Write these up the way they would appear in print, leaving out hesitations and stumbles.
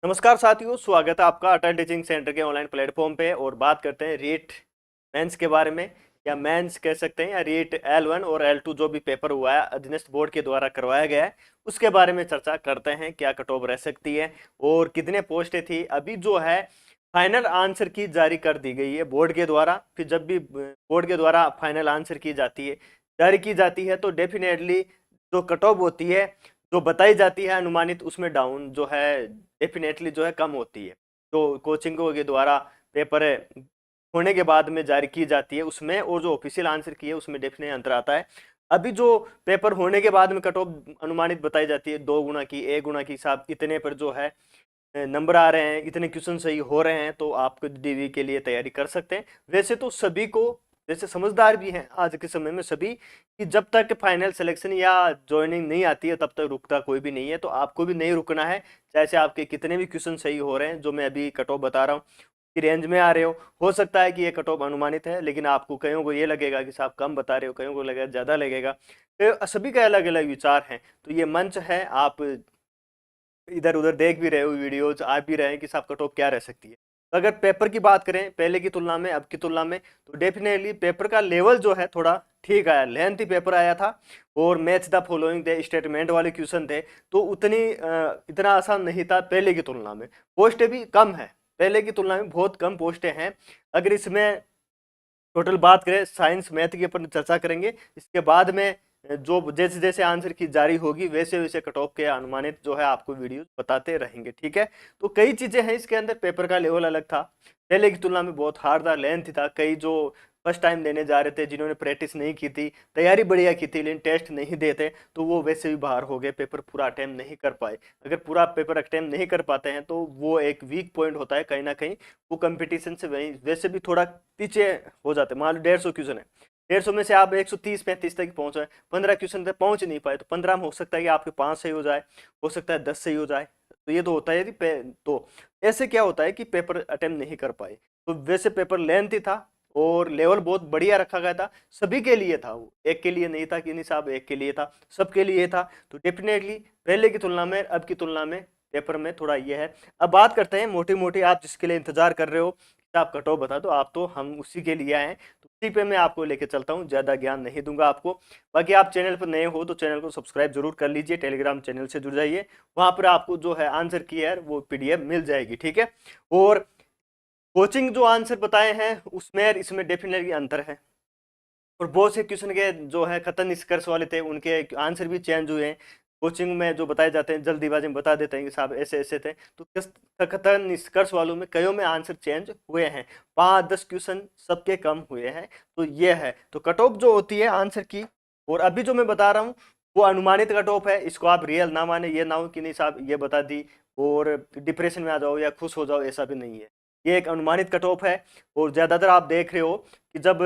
नमस्कार साथियों, स्वागत है आपका अटल टीचिंग सेंटर के ऑनलाइन प्लेटफॉर्म पे। और बात करते हैं रीट मेंस के बारे में, या मेंस कह सकते हैं, या रीट L1 और L2 जो भी पेपर हुआ है अधीनस्थ बोर्ड के द्वारा करवाया गया है उसके बारे में चर्चा करते हैं। क्या कट ऑफ रह सकती है और कितने पोस्टें थी। अभी जो है फाइनल आंसर की जारी कर दी गई है बोर्ड के द्वारा। फिर जब भी बोर्ड के द्वारा फाइनल आंसर की जाती है, जारी की जाती है, तो डेफिनेटली जो कट ऑफ होती है जो बताई जाती है अनुमानित, उसमें डाउन जो है डेफिनेटली जो है कम होती है। तो कोचिंगों के द्वारा पेपर होने के बाद में जारी की जाती है उसमें, और जो ऑफिशियल आंसर की है उसमें डेफिनेटली अंतर आता है। अभी जो पेपर होने के बाद में कट ऑफ अनुमानित बताई जाती है 2 गुना की, 1 गुना की हिसाब इतने पर जो है नंबर आ रहे हैं, इतने क्वेश्चन सही हो रहे हैं, तो आप डीवी के लिए तैयारी कर सकते हैं। वैसे तो सभी को, जैसे समझदार भी हैं आज के समय में सभी, कि जब तक फाइनल सिलेक्शन या ज्वाइनिंग नहीं आती है तब तक रुकता कोई भी नहीं है। तो आपको भी नहीं रुकना है, चाहे से आपके कितने भी क्वेश्चन सही हो रहे हैं। जो मैं अभी कट ऑफ बता रहा हूँ कि रेंज में आ रहे हो सकता है कि ये कट ऑफ अनुमानित है, लेकिन आपको कईयों को ये लगेगा कि साहब कम बता रहे हो, कईयों को लगेगा ज़्यादा लगेगा। तो सभी का अलग अलग विचार हैं। तो ये मंच है, आप इधर उधर देख भी रहे हो, वीडियोज आ भी रहे हैं कि साहब कट ऑफ क्या रह सकती है। तो अगर पेपर की बात करें पहले की तुलना में, अब की तुलना में, तो डेफिनेटली पेपर का लेवल जो है थोड़ा ठीक आया, लेंथी पेपर आया था। और मैच द फॉलोइंग थे, स्टेटमेंट वाले क्वेश्चन थे, तो इतना आसान नहीं था पहले की तुलना में। पोस्टें भी कम है, पहले की तुलना में बहुत कम पोस्टें हैं। अगर इसमें टोटल बात करें, साइंस मैथ के ऊपर चर्चा करेंगे, इसके बाद में जो जैसे जैसे आंसर की जारी होगी वैसे वैसे कट ऑफ के अनुमानित जो है आपको वीडियो बताते रहेंगे, ठीक है। तो कई चीजें हैं इसके अंदर। पेपर का लेवल अलग था, पहले की तुलना में बहुत हार्ड था, लेंथ था। कई जो फर्स्ट टाइम देने जा रहे थे, जिन्होंने प्रैक्टिस नहीं की थी, तैयारी बढ़िया की थी, लेकिन टेस्ट नहीं देते, तो वो वैसे भी बाहर हो गए, पेपर पूरा अटेम्प्ट नहीं कर पाए। अगर पूरा पेपर अटेम्प्ट नहीं कर पाते हैं तो वो एक वीक पॉइंट होता है कहीं ना कहीं। वो कंपटीशन से वही वैसे भी थोड़ा पीछे हो जाते हैं। मान लो 150 क्वेश्चन है, 150 में से आप 130-35 तक पहुंचे, 15 क्वेश्चन तक पहुंच नहीं पाए, तो 15 में हो सकता है कि आपके 5 सही हो जाए, हो सकता है 10 सही हो जाए। तो ये तो होता है। यदि तो ऐसे क्या होता है कि पेपर अटेम्प्ट नहीं कर पाए। तो वैसे पेपर लेंथी था और लेवल बहुत बढ़िया रखा गया था, सभी के लिए था। वो एक के लिए नहीं था कि नहीं साहब एक के लिए था, सबके लिए था। तो डेफिनेटली पहले की तुलना में, अब की तुलना में पेपर में थोड़ा ये है। अब बात करते हैं मोटी मोटी, आप जिसके लिए इंतजार कर रहे हो आप कट ऑफ बता दो, आप तो हम उसी के लिए आए हैं, तो उसी पे मैं आपको लेके चलता हूँ, ज़्यादा ज्ञान नहीं दूंगा आपको। बाकी आप चैनल पर नए हो तो चैनल को सब्सक्राइब जरूर कर लीजिए, टेलीग्राम चैनल से जुड़ जाइए, वहाँ पर आपको जो है आंसर की है वो PDF मिल जाएगी, ठीक है। और कोचिंग जो आंसर बताए हैं उसमें इसमें डेफिनेटली अंतर है। और बहुत से क्वेश्चन के जो है खतन निष्कर्ष वाले थे, उनके आंसर भी चेंज हुए हैं। कोचिंग में जो बताए जाते हैं जल्दीबाजी में बता देते हैं कि साहब ऐसे ऐसे थे, तो खतन निष्कर्ष वालों में कईयों में आंसर चेंज हुए हैं। 5-10 क्वेश्चन सबके कम हुए हैं। तो ये है, तो कट ऑफ जो होती है आंसर की, और अभी जो मैं बता रहा हूँ वो अनुमानित कट ऑफ है। इसको आप रियल ना माने, ये ना हो कि नहीं साहब ये बता दी और डिप्रेशन में आ जाओ या खुश हो जाओ, ऐसा भी नहीं है। ये एक अनुमानित कट ऑफ है। और ज्यादातर आप देख रहे हो कि जब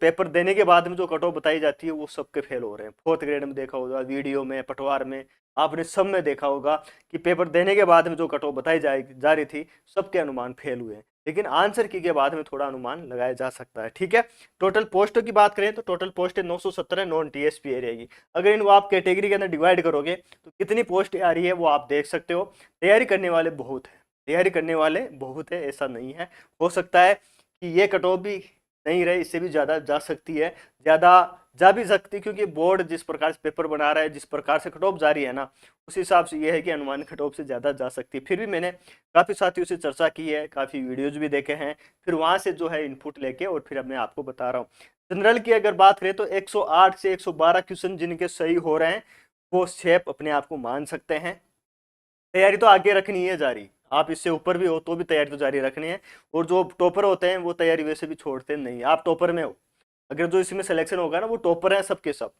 पेपर देने के बाद में जो कट ऑफ बताई जाती है वो सबके फेल हो रहे हैं। फोर्थ ग्रेड में देखा होगा, वीडियो में, पटवार में, आपने सब में देखा होगा कि पेपर देने के बाद में जो कट ऑफ बताई जा रही थी सबके अनुमान फेल हुए हैं। लेकिन आंसर की के बाद में थोड़ा अनुमान लगाया जा सकता है, ठीक है। टोटल पोस्टों की बात करें तो टोटल पोस्ट 917 नॉन TSP रहेगी। अगर इनको आप कैटेगरी के अंदर डिवाइड करोगे तो कितनी पोस्ट आ रही है वो आप देख सकते हो। तैयारी करने वाले बहुत है, तैयारी करने वाले बहुत है, ऐसा नहीं है। हो सकता है कि ये कट ऑफ भी नहीं रहे, इससे भी ज़्यादा जा सकती है, ज़्यादा जा भी सकती, क्योंकि बोर्ड जिस प्रकार से पेपर बना रहा है, जिस प्रकार से कट ऑफ जारी है ना, उस हिसाब से ये है कि अनुमान कट ऑफ से ज़्यादा जा सकती है। फिर भी मैंने काफ़ी साथियों से चर्चा की है, काफ़ी वीडियोज भी देखे हैं, फिर वहाँ से जो है इनपुट लेके और फिर मैं आपको बता रहा हूँ। जनरल की अगर बात करें तो 108 से 112 क्वेश्चन जिनके सही हो रहे हैं वो शेप अपने आप को मान सकते हैं। तैयारी तो आगे रखनी है जारी, आप इससे ऊपर भी हो तो भी तैयारी तो जारी रखनी है। और जो टॉपर होते हैं वो तैयारी वैसे भी छोड़ते नहीं, आप टॉपर में हो, अगर जो इसमें सिलेक्शन होगा ना वो टॉपर है सबके सब।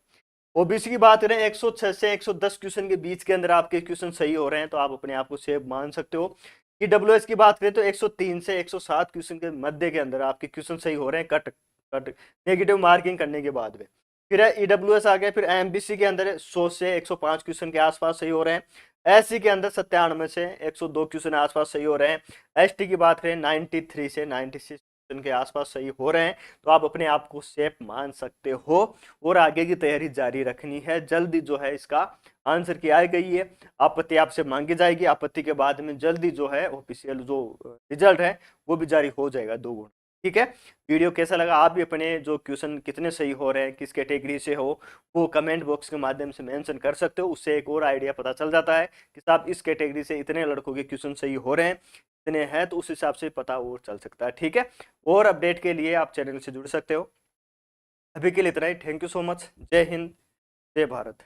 ओबीसी की बात करें, 106 से 110 क्वेश्चन के बीच के अंदर आपके क्वेश्चन सही हो रहे हैं तो आप अपने आप को सेफ मान सकते हो। EWS की बात करें तो 103 से 107 क्वेश्चन के मध्य के अंदर आपके क्वेश्चन सही हो रहे हैं, कट कट नेगेटिव मार्किंग करने के बाद में। फिर EWS आ गया, फिर MBC के अंदर 100 से 105 क्वेश्चन के आसपास सही हो रहे हैं। SC के अंदर 97 से 102 क्वेश्चन आसपास सही हो रहे हैं। ST की बात करें 93 से 96 के आसपास सही हो रहे हैं तो आप अपने आप को सेफ मान सकते हो और आगे की तैयारी जारी रखनी है। जल्दी जो है इसका आंसर की आ गई है, आपत्ति आपसे मांगी जाएगी, आपत्ति के बाद में जल्दी जो है ऑफिशियल जो रिजल्ट है वो भी जारी हो जाएगा 2 गुना। ठीक है, वीडियो कैसा लगा, आप भी अपने जो क्वेश्चन कितने सही हो रहे हैं, किस कैटेगरी से हो, वो कमेंट बॉक्स के माध्यम से मेंशन कर सकते हो। उससे एक और आइडिया पता चल जाता है कि साहब इस कैटेगरी से इतने लड़कों के क्वेश्चन सही हो रहे हैं, इतने हैं, तो उस हिसाब से पता और चल सकता है। ठीक है, और अपडेट के लिए आप चैनल से जुड़ सकते हो। अभी के लिए इतना ही। Thank you so much. जय हिंद, जय भारत।